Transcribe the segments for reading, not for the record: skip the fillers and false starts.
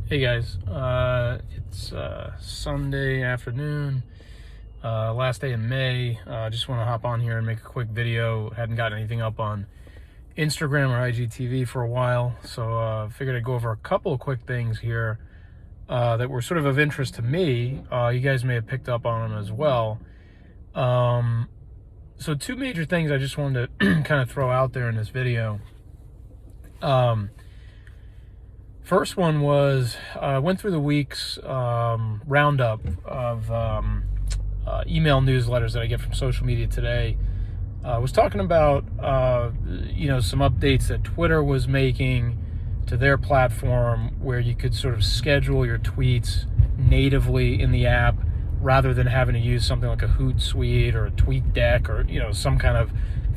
Hey guys, it's Sunday afternoon, last day of May. Just want to hop on here and make a quick video. Hadn't got anything up on Instagram or IGTV for a while, so figured I'd go over a couple of quick things here that were sort of interest to me. You guys may have picked up on them as well. So two major things I just wanted to kind of throw out there in this video. First one was, went through the week's roundup of email newsletters that I get from Social Media Today. Was talking about, some updates that Twitter was making to their platform where you could sort of schedule your tweets natively in the app rather than having to use something like a Hootsuite or a TweetDeck or, some kind of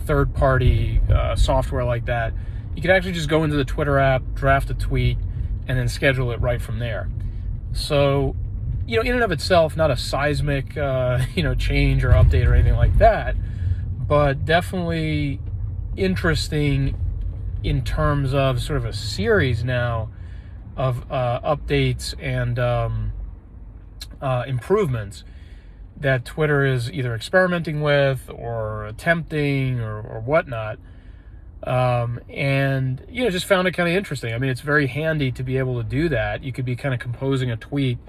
third-party software like that. You could actually just go into the Twitter app, draft a tweet, and then schedule it right from there. So, in and of itself, not a seismic, change or update or anything like that, but definitely interesting in terms of sort of a series now of updates and improvements that Twitter is either experimenting with or attempting or whatnot. And just found it kind of interesting. I mean, it's very handy to be able to do that. You could be kind of composing a tweet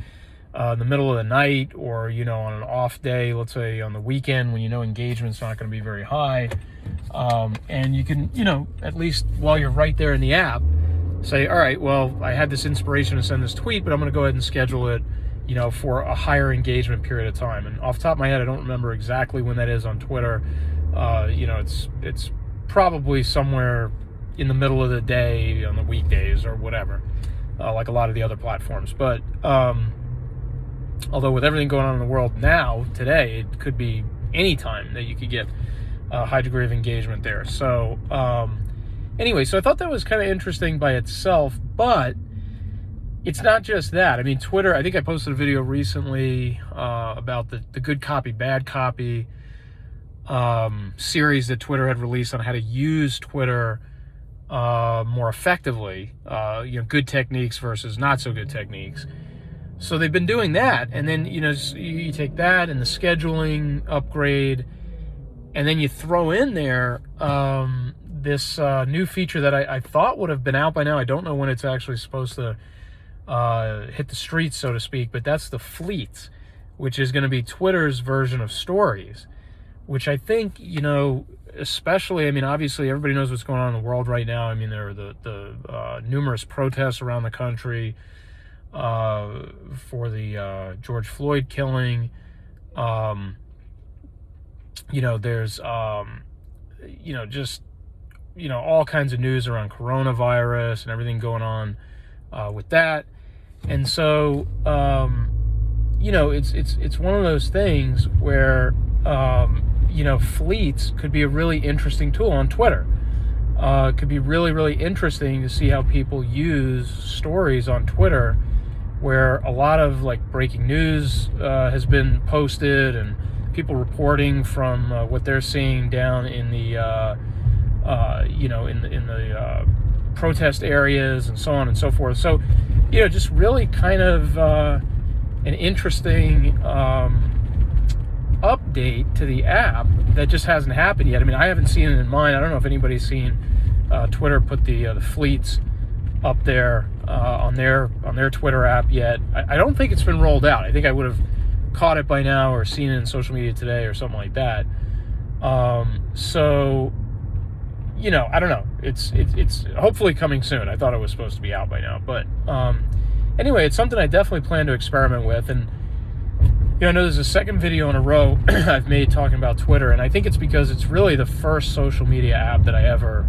in the middle of the night or, on an off day, let's say on the weekend when engagement's not going to be very high. And you can, at least while you're right there in the app, say, all right, well, I had this inspiration to send this tweet, but I'm going to go ahead and schedule it, for a higher engagement period of time. And off the top of my head, I don't remember exactly when that is on Twitter. It's probably somewhere in the middle of the day on the weekdays or whatever, like a lot of the other platforms. But although with everything going on in the world now, today, it could be any time that you could get a high degree of engagement there. So anyway, so I thought that was kind of interesting by itself, but it's not just that. I mean, Twitter, I think I posted a video recently about the good copy, bad copy series that Twitter had released on how to use Twitter more effectively, good techniques versus not so good techniques. So they've been doing that, and then you take that and the scheduling upgrade, and then you throw in there this new feature that I thought would have been out by now. I don't know when it's actually supposed to hit the streets, so to speak, but that's the Fleets, which is going to be Twitter's version of Stories. Which I think, especially, obviously everybody knows what's going on in the world right now. I mean, there are the numerous protests around the country for the George Floyd killing. There's, all kinds of news around coronavirus and everything going on with that. And so, it's one of those things where, Fleets could be a really interesting tool on Twitter. It could be really, really interesting to see how people use stories on Twitter, where a lot of breaking news has been posted and people reporting from what they're seeing down in the, in the protest areas and so on and so forth. So, just really kind of an interesting update to the app that just hasn't happened yet. I haven't seen it in mine. I don't know if anybody's seen Twitter put the Fleets up there on their Twitter app yet. I don't think it's been rolled out. I think I would have caught it by now or seen it in Social Media Today or something like that. So I don't know. It's hopefully coming soon. I thought it was supposed to be out by now, but anyway, it's something I definitely plan to experiment with. And I know there's a second video in a row I've made talking about Twitter, and I think it's because it's really the first social media app that I ever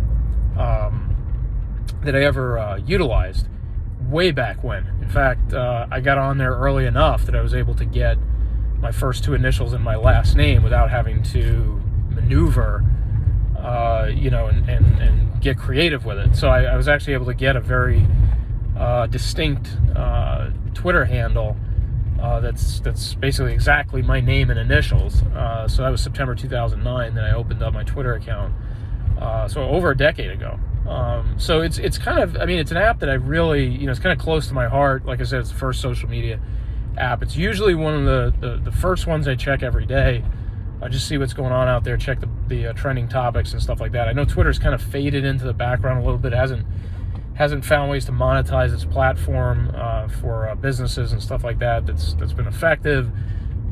utilized way back when. In fact, I got on there early enough that I was able to get my first two initials in my last name without having to maneuver, and get creative with it. So I was actually able to get a very distinct Twitter handle that's basically exactly my name and initials. So that was September 2009 that I opened up my Twitter account. So over a decade ago. So it's kind of, I mean, it's an app that I really, it's kind of close to my heart. Like I said, it's the first social media app. It's usually one of the first ones I check every day. I just see what's going on out there, check the trending topics and stuff like that. I know Twitter's kind of faded into the background a little bit, hasn't found ways to monetize its platform for businesses and stuff like that. That's been effective,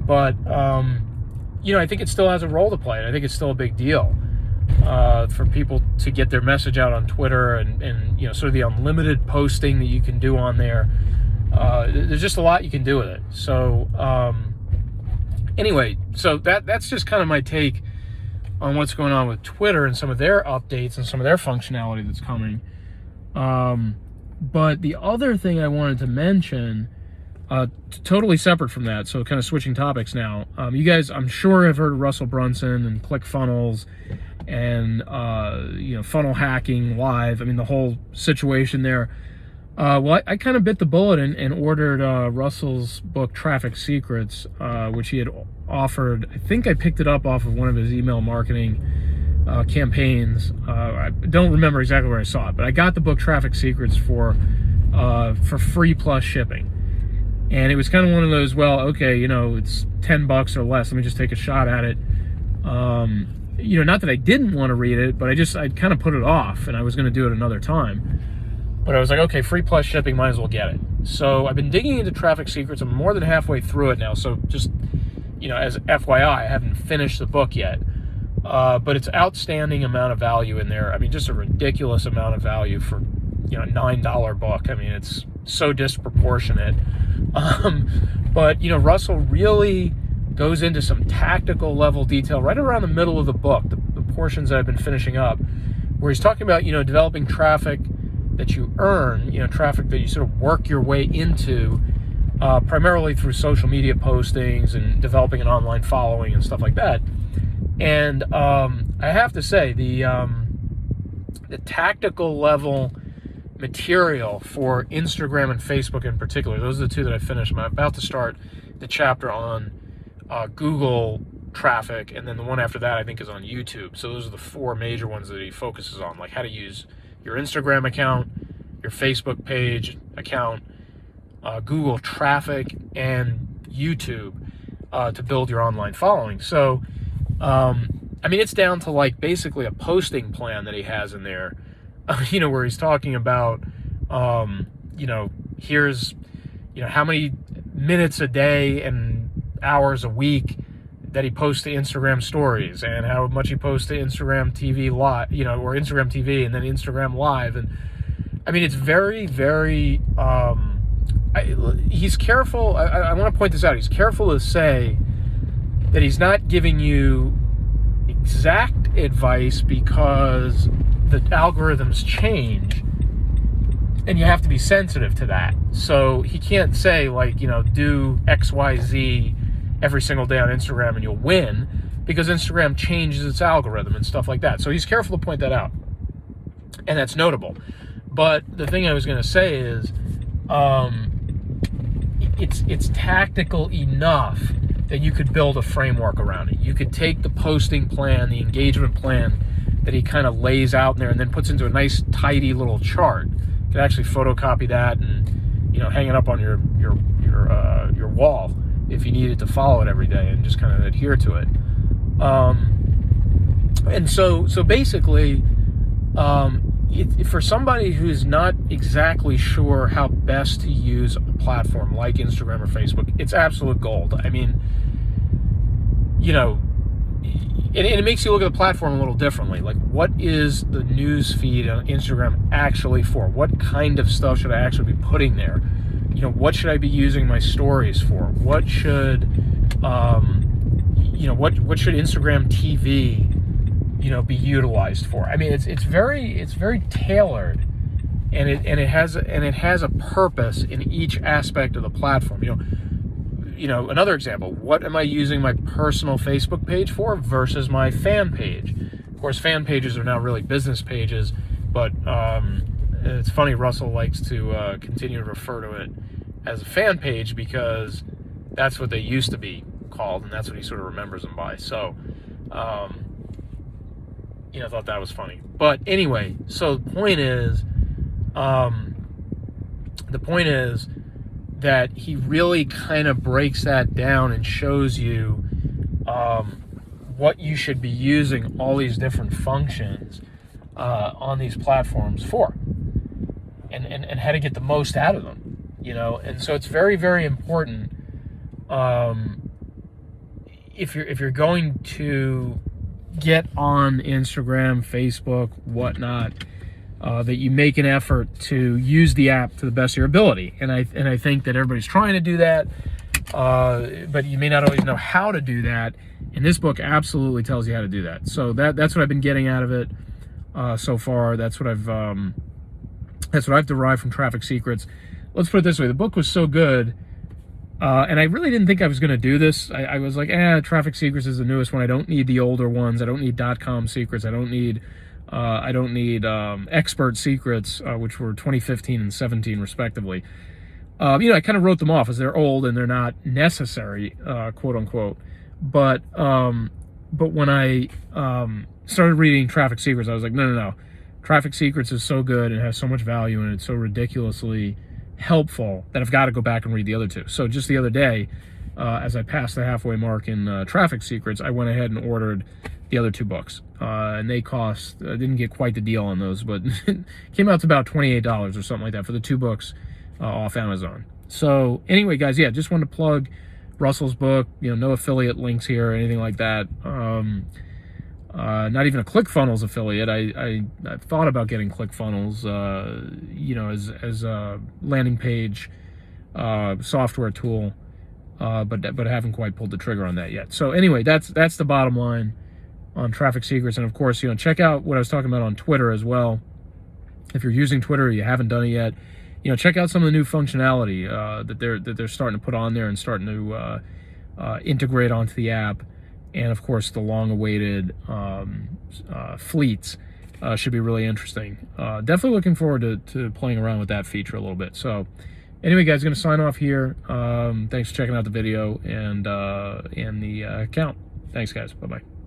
but I think it still has a role to play, and I think it's still a big deal for people to get their message out on Twitter, and sort of the unlimited posting that you can do on there. There's just a lot you can do with it. So anyway, so that's just kind of my take on what's going on with Twitter and some of their updates and some of their functionality that's coming. But the other thing I wanted to mention, totally separate from that, so kind of switching topics now. You guys, I'm sure, have heard of Russell Brunson and ClickFunnels and funnel hacking live. I mean, the whole situation there. Well, I kind of bit the bullet and ordered Russell's book, Traffic Secrets, which he had offered. I think I picked it up off of one of his email marketing campaigns. I don't remember exactly where I saw it, but I got the book Traffic Secrets for free plus shipping. And it was kind of one of those, well, okay, it's $10 or less. Let me just take a shot at it. Not that I didn't want to read it, but I'd kind of put it off, and I was going to do it another time. But I was like, okay, free plus shipping, might as well get it. So I've been digging into Traffic Secrets. I'm more than halfway through it now. So just, as FYI, I haven't finished the book yet. But it's outstanding amount of value in there. I mean, just a ridiculous amount of value for, $9 book. I mean, it's so disproportionate. But, Russell really goes into some tactical level detail right around the middle of the book, the portions that I've been finishing up, where he's talking about, developing traffic that you earn, traffic that you sort of work your way into, primarily through social media postings and developing an online following and stuff like that. And I have to say, the tactical level material for Instagram and Facebook in particular, those are the two that I finished. I'm about to start the chapter on Google traffic, and then the one after that I think is on YouTube. So those are the four major ones that he focuses on, like how to use your Instagram account, your Facebook page account, Google traffic, and YouTube to build your online following. So it's down to like basically a posting plan that he has in there, where he's talking about, here's, how many minutes a day and hours a week that he posts to Instagram stories, and how much he posts to Instagram TV live, or Instagram TV and then Instagram live. And I mean, it's very, very, he's careful. I want to point this out. He's careful to say that he's not giving you exact advice because the algorithms change and you have to be sensitive to that. So he can't say like, do XYZ every single day on Instagram and you'll win, because Instagram changes its algorithm and stuff like that. So he's careful to point that out, and that's notable. But the thing I was going to say is it's tactical enough that you could build a framework around it. You could take the posting plan, the engagement plan that he kind of lays out in there and then puts into a nice tidy little chart. You could actually photocopy that and hang it up on your wall if you needed to follow it every day and just kind of adhere to it. And so basically, for somebody who's not exactly sure how best to use a platform like Instagram or Facebook, it's absolute gold. I mean, and it makes you look at the platform a little differently. Like, what is the news feed on Instagram actually for? What kind of stuff should I actually be putting there? What should I be using my stories for? What should, what should Instagram TV, be utilized for? I mean, it's very tailored, and it has a purpose in each aspect of the platform. Another example, what am I using my personal Facebook page for versus my fan page? Of course, fan pages are now really business pages, but it's funny, Russell likes to continue to refer to it as a fan page because that's what they used to be called, and that's what he sort of remembers them by. So, thought that was funny. But anyway, so the point is that he really kind of breaks that down and shows you what you should be using all these different functions on these platforms for, and how to get the most out of them, And so it's very, very important if you're going to get on Instagram, Facebook, whatnot, that you make an effort to use the app to the best of your ability. And I think that everybody's trying to do that, but you may not always know how to do that. And this book absolutely tells you how to do that. So that's what I've been getting out of it so far. That's what I've derived from Traffic Secrets. Let's put it this way: the book was so good, and I really didn't think I was going to do this. I was like, Traffic Secrets is the newest one. I don't need the older ones. I don't need .com secrets. I don't need Expert Secrets, which were 2015 and 17 respectively. I kind of wrote them off as they're old and they're not necessary, quote unquote. But when I started reading Traffic Secrets, I was like, no. Traffic Secrets is so good and has so much value, and it's so ridiculously helpful that I've got to go back and read the other two. So just the other day, as I passed the halfway mark in Traffic Secrets, I went ahead and ordered the other two books. And they cost, I didn't get quite the deal on those, but it came out to about $28 or something like that for the two books off Amazon. So anyway, guys, just wanted to plug Russell's book. No affiliate links here or anything like that. Not even a ClickFunnels affiliate. I thought about getting ClickFunnels, as a landing page software tool, but I haven't quite pulled the trigger on that yet. So anyway, that's the bottom line on Traffic Secrets. And of course, check out what I was talking about on Twitter as well. If you're using Twitter or you haven't done it yet, check out some of the new functionality that they're starting to put on there and starting to integrate onto the app. And of course, the long-awaited fleets should be really interesting. Definitely looking forward to playing around with that feature a little bit. So anyway, guys, going to sign off here. Thanks for checking out the video and the account. Thanks, guys. Bye-bye.